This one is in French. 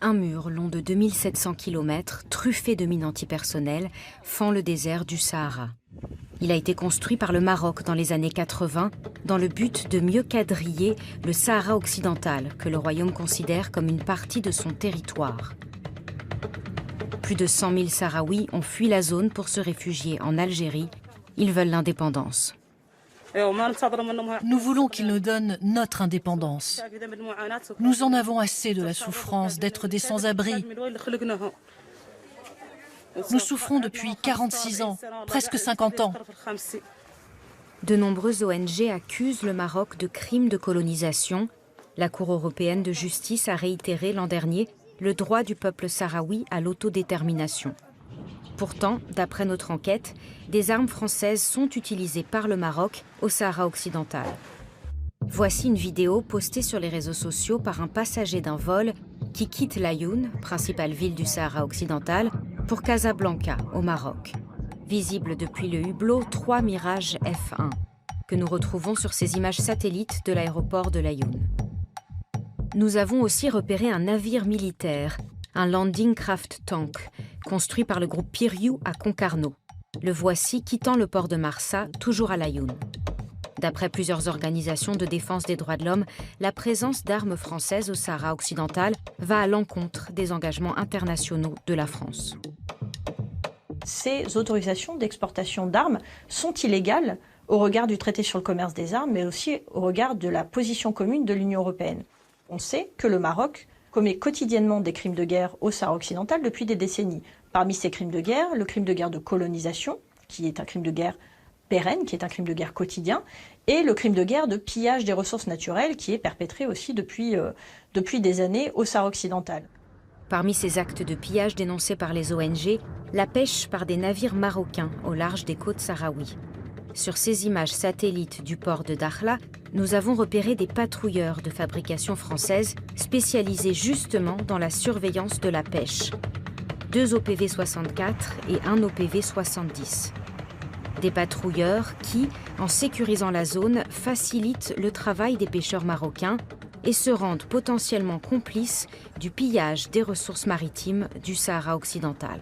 Un mur long de 2700 km, truffé de mines antipersonnelles, fend le désert du Sahara. Il a été construit par le Maroc dans les années 80 dans le but de mieux quadriller le Sahara occidental que le royaume considère comme une partie de son territoire. Plus de 100 000 Sahraouis ont fui la zone pour se réfugier en Algérie. Ils veulent l'indépendance. Nous voulons qu'ils nous donnent notre indépendance. Nous en avons assez de la souffrance d'être des sans-abri. Nous souffrons depuis 46 ans, presque 50 ans. De nombreuses ONG accusent le Maroc de crimes de colonisation. La Cour européenne de justice a réitéré l'an dernier le droit du peuple sahraoui à l'autodétermination. Pourtant, d'après notre enquête, des armes françaises sont utilisées par le Maroc au Sahara occidental. Voici une vidéo postée sur les réseaux sociaux par un passager d'un vol qui quitte Laayoune, principale ville du Sahara occidental, pour Casablanca, au Maroc. Visible depuis le hublot 3 Mirage F1, que nous retrouvons sur ces images satellites de l'aéroport de Laayoune. Nous avons aussi repéré un navire militaire, un Landing Craft Tank, construit par le groupe Piriou à Concarneau. Le voici quittant le port de Marsa, toujours à Laayoune. D'après plusieurs organisations de défense des droits de l'homme, la présence d'armes françaises au Sahara occidental va à l'encontre des engagements internationaux de la France. Ces autorisations d'exportation d'armes sont illégales au regard du traité sur le commerce des armes, mais aussi au regard de la position commune de l'Union européenne. On sait que le Maroc commet quotidiennement des crimes de guerre au Sahara occidental depuis des décennies. Parmi ces crimes de guerre, le crime de guerre de colonisation, qui est un crime de guerre pérenne, qui est un crime de guerre quotidien, et le crime de guerre de pillage des ressources naturelles, qui est perpétré aussi depuis des années au Sahara occidental. Parmi ces actes de pillage dénoncés par les ONG, la pêche par des navires marocains au large des côtes sahraouies. Sur ces images satellites du port de Dakhla, nous avons repéré des patrouilleurs de fabrication française spécialisés justement dans la surveillance de la pêche. 2 OPV 64 et 1 OPV 70. Des patrouilleurs qui, en sécurisant la zone, facilitent le travail des pêcheurs marocains et se rendent potentiellement complices du pillage des ressources maritimes du Sahara occidental.